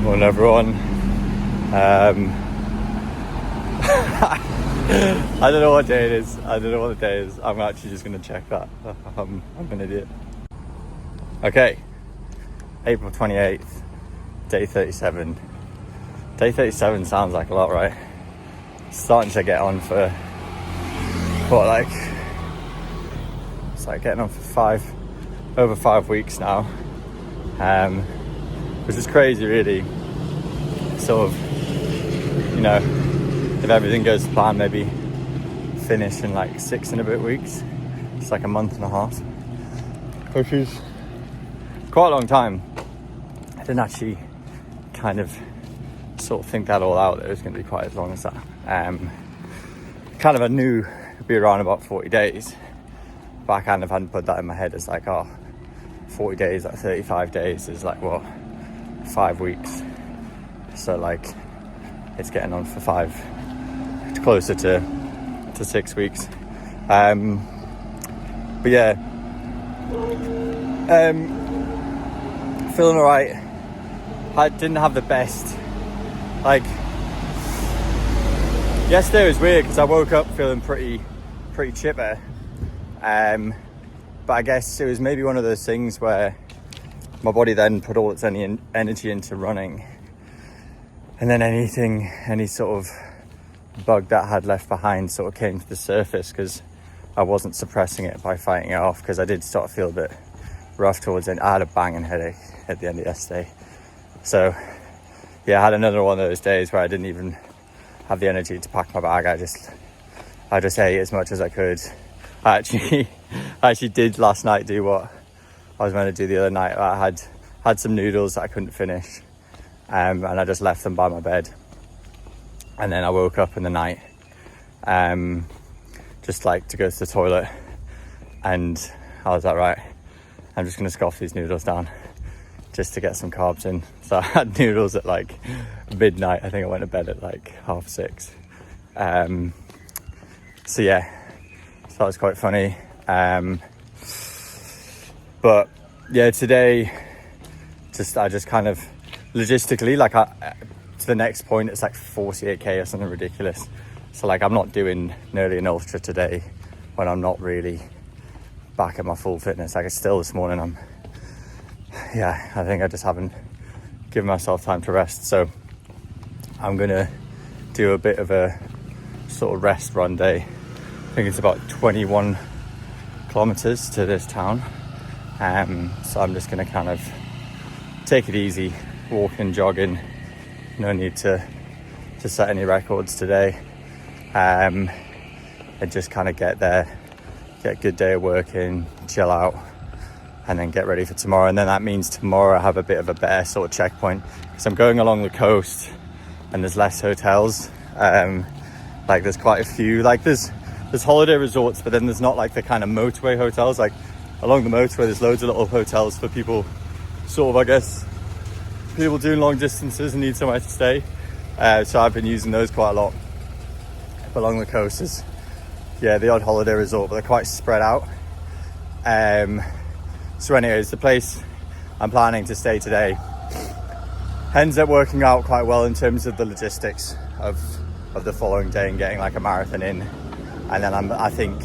Morning everyone. I don't know what day it is. I'm actually just going to check that. I'm an idiot. Okay, April 28th, day 37. Day 37 sounds like a lot, right? Starting to get on for it's like getting on for over 5 weeks now, which is crazy really. Sort of, you know, if everything goes to plan, maybe finish in like 6 and a bit weeks. It's like a month and a half, which is quite a long time. I didn't actually kind of sort of think that all out, that it was going to be quite as long as that. Kind of I knew it'd be around about 40 days, but I kind of hadn't put that in my head as like, 40 days, like 35 days is like, what, 5 weeks. So like, it's getting on for closer to 6 weeks. But yeah, feeling alright. I didn't have the best, like, yesterday was weird because I woke up feeling pretty chipper. But I guess it was maybe one of those things where my body then put all its energy into running, and then any sort of bug that I had left behind sort of came to the surface because I wasn't suppressing it by fighting it off, because I did start to feel a bit rough towards the end. I had a banging headache at the end of yesterday. So yeah, I had another one of those days where I didn't even have the energy to pack my bag. I just ate as much as I could. I actually did last night do what I was meant to do the other night. I had some noodles that I couldn't finish, and I just left them by my bed. And then I woke up in the night, just like to go to the toilet, and I was like, right, I'm just gonna scoff these noodles down just to get some carbs in. So I had noodles at like midnight. I think I went to bed at like 6:30. So yeah, so that was quite funny. But yeah, today I just kind of logistically, like, to the next point it's like 48k or something ridiculous. So like, I'm not doing nearly an ultra today when I'm not really back at my full fitness. Like, it's still this morning, I think I just haven't given myself time to rest. So I'm gonna do a bit of a sort of rest run day. I think it's about 21 kilometers to this town. So I'm just gonna kind of take it easy, walking, jogging. No need to set any records today. And just kind of get there, get a good day of working, chill out, and then get ready for tomorrow. And then that means tomorrow I have a bit of a better sort of checkpoint, because I'm going along the coast and there's less hotels. Like, there's quite a few, like there's holiday resorts, but then there's not like the kind of motorway hotels. Like along the motorway there's loads of little hotels for people, sort of, I guess, people doing long distances and need somewhere to stay. So I've been using those quite a lot. But along the coast is, yeah, the odd holiday resort, but they're quite spread out. So anyways, the place I'm planning to stay today ends up working out quite well in terms of the logistics of the following day and getting like a marathon in. And then I think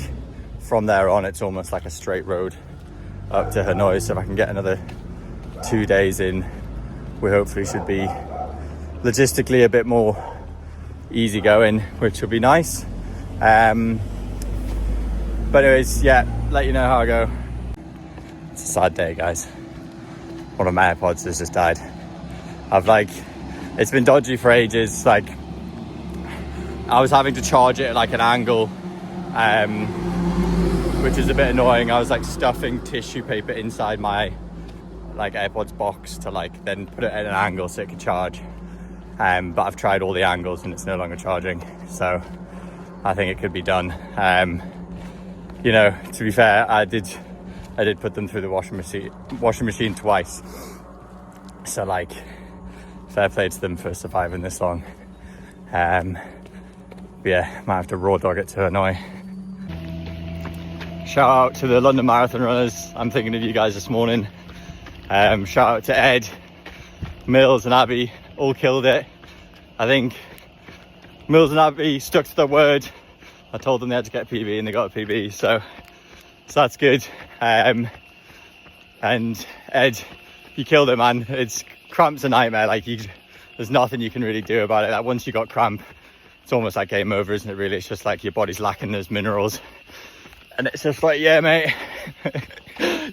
from there on it's almost like a straight road up to Hanoi. So if I can get another 2 days in, we hopefully should be logistically a bit more easygoing, which would be nice. But anyways, yeah, let you know how I go. It's a sad day, guys. One of my AirPods has just died. It's been dodgy for ages. Like, I was having to charge it at like an angle, which is a bit annoying. I was like stuffing tissue paper inside my like AirPods box to like then put it at an angle so it could charge. But I've tried all the angles and it's no longer charging. So I think it could be done. You know, to be fair, I did put them through the washing machine twice. So like, fair play to them for surviving this long. But yeah, might have to raw dog it to Hanoi. Shout out to the London Marathon runners. I'm thinking of you guys this morning. Shout out to Ed, Mills and Abby. all killed it. I think Mills and Abbey stuck to their word. I told them they had to get a PB and they got a PB, so that's good. And Ed, you killed it, man. It's cramp's a nightmare. Like, there's nothing you can really do about it. Like, once you got cramp, it's almost like game over, isn't it? Really, it's just like your body's lacking those minerals, and it's just like, yeah, mate,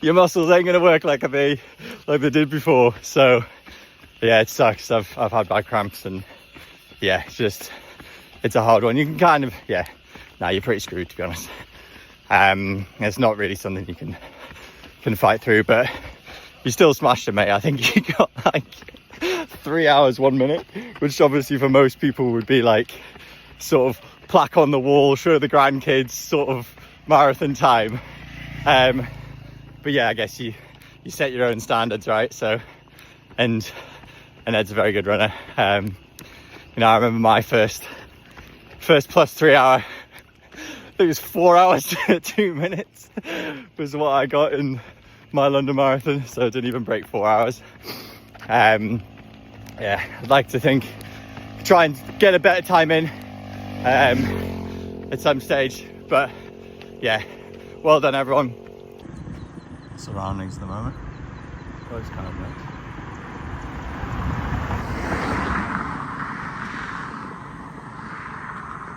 your muscles ain't gonna work like they did before. So yeah, it sucks. I've had bad cramps, and yeah, it's a hard one. You can kind of, yeah, you're pretty screwed, to be honest. It's not really something you can fight through, but you still smashed it, mate. I think you got like 3 hours 1 minute, which obviously for most people would be like sort of plaque on the wall, show the grandkids sort of marathon time. But yeah, I guess you set your own standards, right? So, and Ed's a very good runner. I remember my first plus 3 hour, I think it was 4 hours 2 minutes was what I got in my London Marathon, so I didn't even break 4 hours. Yeah, I'd like to think, try and get a better time in at some stage, but yeah, well done everyone. Surroundings at the moment, oh, it's kind of nice.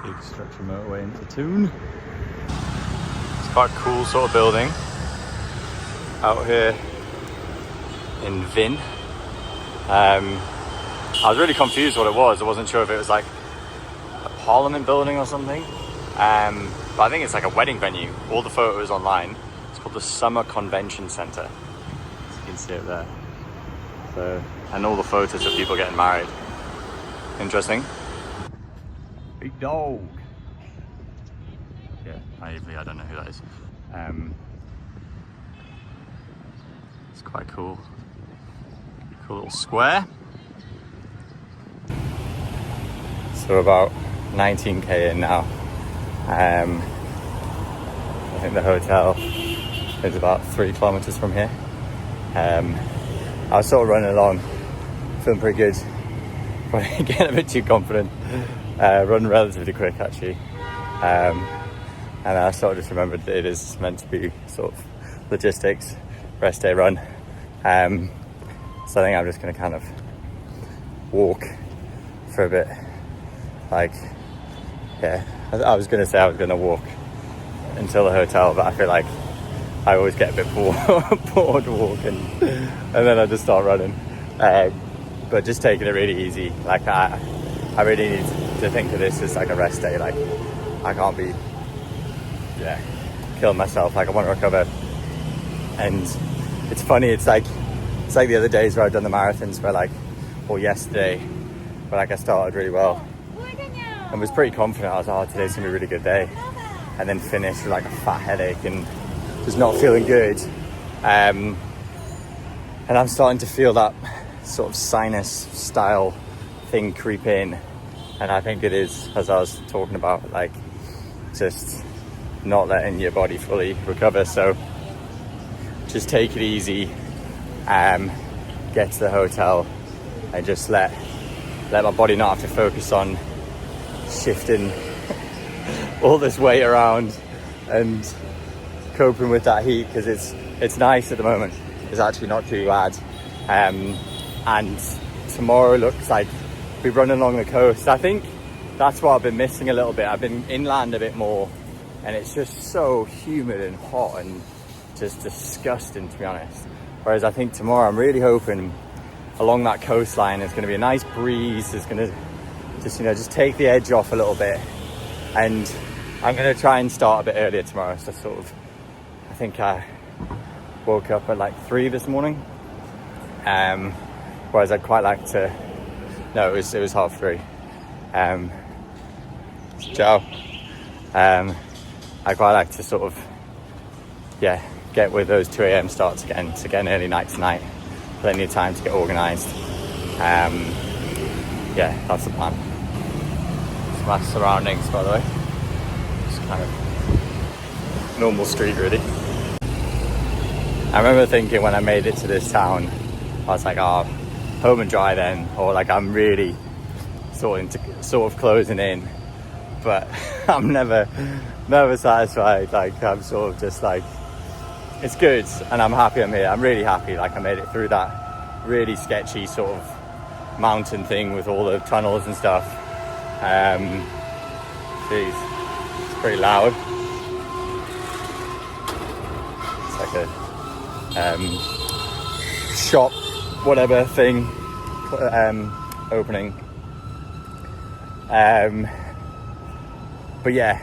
Big structure motorway into Toon. It's quite a cool sort of building out here in Vin. I was really confused what it was. I wasn't sure if it was like a parliament building or something. But I think it's like a wedding venue. All the photos online. It's called the Summer Convention Centre. As you can see it there. So, and all the photos of people getting married. Interesting. Big dog. Yeah, naively, I don't know who that is. It's quite cool. Cool little square. So about 19k in now. I think the hotel is about 3 kilometers from here. I was sort of running along, feeling pretty good, but getting a bit too confident. Run relatively quick actually, and I sort of just remembered that it is meant to be sort of logistics, rest day run. So I think I'm just going to kind of walk for a bit. Like, yeah, I was going to say I was going to walk until the hotel, but I feel like I always get a bit bored walking, and then I just start running. But just taking it really easy. Like, I really need to think of this as like a rest day. Like, I can't be, killing myself. Like, I want to recover. And it's funny, it's like the other days where I've done the marathons where or yesterday, where I started really well and was pretty confident. I was like, today's gonna be a really good day, and then finished with like a fat headache and just not feeling good. And I'm starting to feel that sort of sinus style thing creep in, and I think it is, as I was talking about, like just not letting your body fully recover. So just take it easy, get to the hotel and just let my body not have to focus on shifting all this weight around and coping with that heat, because it's nice at the moment. It's actually not too bad. And tomorrow looks like we're running along the coast. I think that's what I've been missing a little bit. I've been inland a bit more, and it's just so humid and hot and just disgusting, to be honest. Whereas I think tomorrow I'm really hoping along that coastline there's going to be a nice breeze. It's going to just take the edge off a little bit, and I'm going to try and start a bit earlier tomorrow. So I think I woke up at like 3 this morning, whereas I'd quite like to, no, it was 3:30. Ciao. I quite like to sort of, get with those 2 a.m. starts again, to get an early night tonight. Plenty of time to get organised. That's the plan. It's my surroundings, by the way. It's kind of normal street, really. I remember thinking when I made it to this town, I was like, home and dry then, or like I'm really sort of closing in, but I'm never satisfied. Like I'm sort of just like, it's good, and I'm happy I'm here. I'm really happy. Like I made it through that really sketchy sort of mountain thing with all the tunnels and stuff. Jeez, it's pretty loud. It's like a shop, whatever thing, opening. But yeah,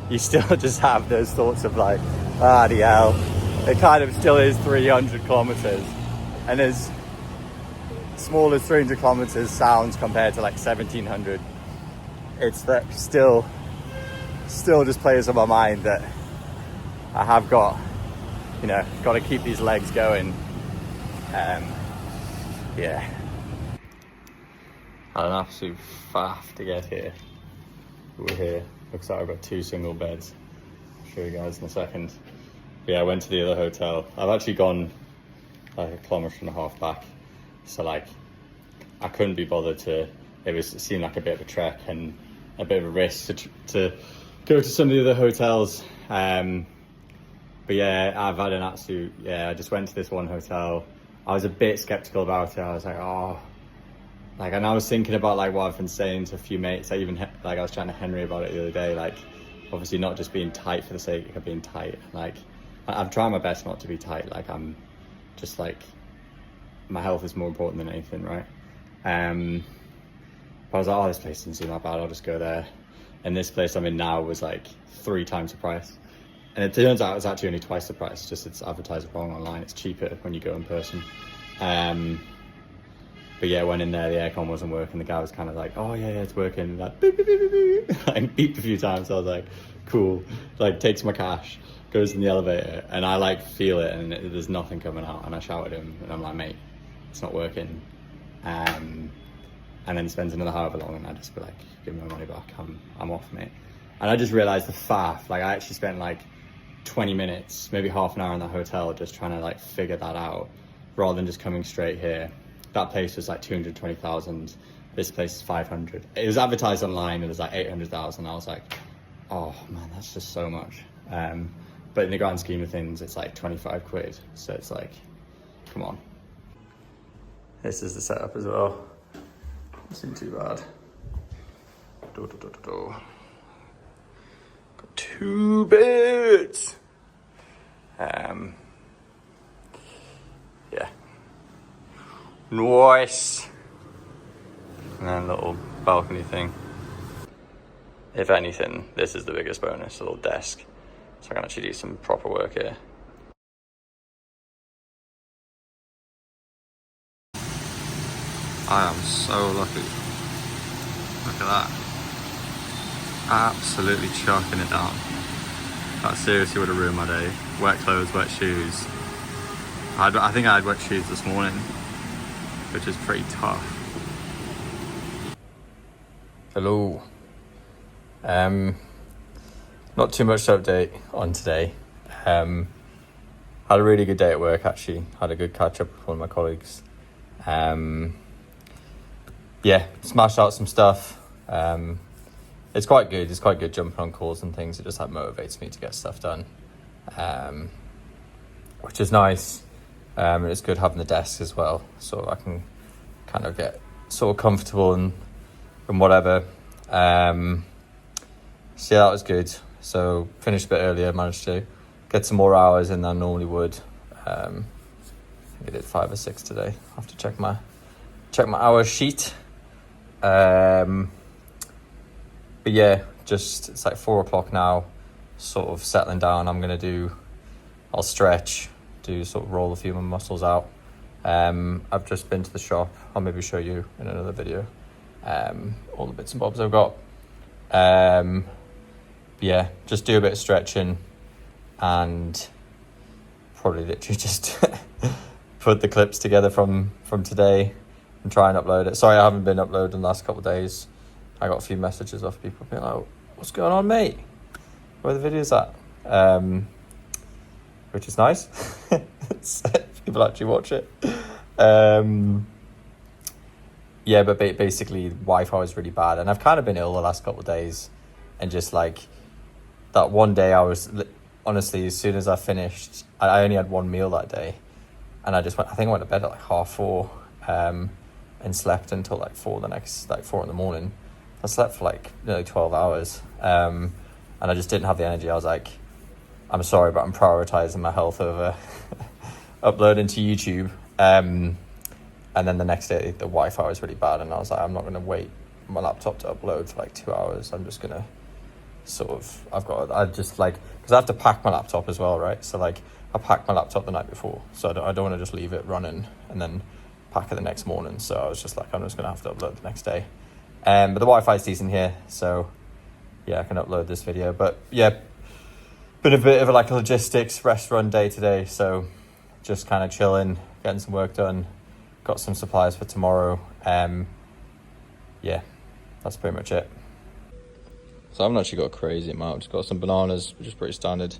you still just have those thoughts of like, ah, the hell. It kind of still is 300 kilometers, and as small as 300 kilometers sounds compared to like 1700, it's that still just plays on my mind that I have got, you know, got to keep these legs going. Yeah, I had an absolute faff to get here. We're here. Looks like I've got 2 single beds. I'll show you guys in a second. Yeah, I went to the other hotel. I've actually gone like 1.5 kilometers back. So like, I couldn't be bothered to, it seemed like a bit of a trek and a bit of a risk to go to some of the other hotels. But yeah, I've had an absolute, I just went to this one hotel. I was a bit skeptical about it. I was like, oh, like, and I was thinking about like what I've been saying to a few mates. I was chatting to Henry about it the other day, like obviously not just being tight for the sake of being tight. Like I'm trying my best not to be tight. Like I'm just like, my health is more important than anything, right? But I was like, oh, this place doesn't seem that bad, I'll just go there. And this place I'm in now was like 3 times the price. And it turns out it's actually only twice the price, just it's advertised wrong online. It's cheaper when you go in person. But yeah, went in there, the aircon wasn't working. The guy was kind of like, oh yeah, it's working. Like, beep, beep, beep, beep, beep. Like beeped a few times. So I was like, cool. Like takes my cash, goes in the elevator, and I like feel it, and there's nothing coming out. And I shout at him, and I'm like, mate, it's not working. And then spends another however long, and I just be like, give me my money back. I'm off, mate. And I just realized the faff. Like I actually spent like 20 minutes, maybe half an hour in that hotel, just trying to like figure that out, rather than just coming straight here. That place was like 220,000. This place is 500. It was advertised online. It was like 800,000. I was like, oh man, that's just so much. But in the grand scheme of things, it's like 25 quid. So it's like, come on. This is the setup as well. Doesn't seem too bad. Got 2 beds. Yeah. Nice. And then a little balcony thing. If anything, this is the biggest bonus, a little desk. So I can actually do some proper work here. I am so lucky. Look at that. Absolutely chucking it down. That seriously would have ruined my day. Wet clothes, wet shoes. I think I had wet shoes this morning, which is pretty tough. Hello. Not too much to update on today. Had a really good day at work actually. Had a good catch up with one of my colleagues. Yeah, smashed out some stuff. It's quite good. It's quite good jumping on calls and things. It just like motivates me to get stuff done, which is nice. And it's good having the desk as well, so I can kind of get sort of comfortable and whatever. So yeah, that was good. So finished a bit earlier, managed to get some more hours in than I normally would. I think I did 5 or 6 today. I have to check my hour sheet. But yeah, just it's like 4 o'clock now, sort of settling down. I'll stretch, sort of roll a few of my muscles out. I've just been to the shop. I'll maybe show you in another video all the bits and bobs I've got. Yeah, just do a bit of stretching and probably literally just put the clips together from today and try and upload it. Sorry I haven't been uploading the last couple of days. I got a few messages off people being like, what's going on, mate? Where are the videos at? Which is nice. People actually watch it. yeah, but basically Wi-Fi was really bad, and I've kind of been ill the last couple of days, and just like that one day I was honestly, as soon as I finished, I only had one meal that day, and I think I went to bed at like 4:30, and slept until like 4 in the morning. I slept for like nearly 12 hours, and I just didn't have the energy. I was like, I'm sorry, but I'm prioritizing my health over uploading to YouTube. And then the next day the Wi-Fi was really bad, and I was like, I'm not going to wait my laptop to upload for like 2 hours. I'm just going to because I have to pack my laptop as well, right? So like I packed my laptop the night before, so I don't want to just leave it running and then pack it the next morning. So I was just like, I'm just going to have to upload the next day. But the Wi-Fi is decent here, so yeah, I can upload this video. But yeah, been a bit of like a logistics rest run day today, so just kind of chilling, getting some work done, got some supplies for tomorrow. Yeah, that's pretty much it. So I haven't actually got a crazy amount. Just got some bananas, which is pretty standard.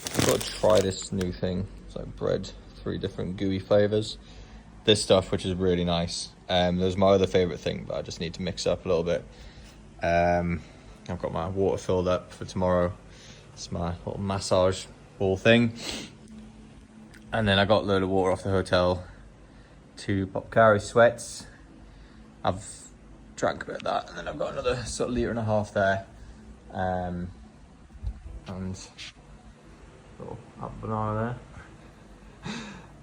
I've got to try this new thing. It's like bread, 3 different gooey flavors. This stuff, which is really nice. There's my other favorite thing, but I just need to mix up a little bit. I've got my water filled up for tomorrow. It's my little massage ball thing. And then I got a load of water off the hotel. 2 Pocari Sweats. I've drank a bit of that, and then I've got another sort of 1.5 liters there. And little apple banana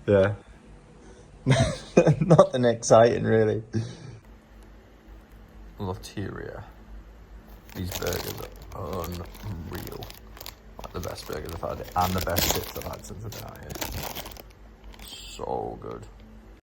there. Yeah. Nothing exciting really. Loteria. These burgers are unreal. Like the best burgers I've had, and the best chips I've had since I've been out here. So good.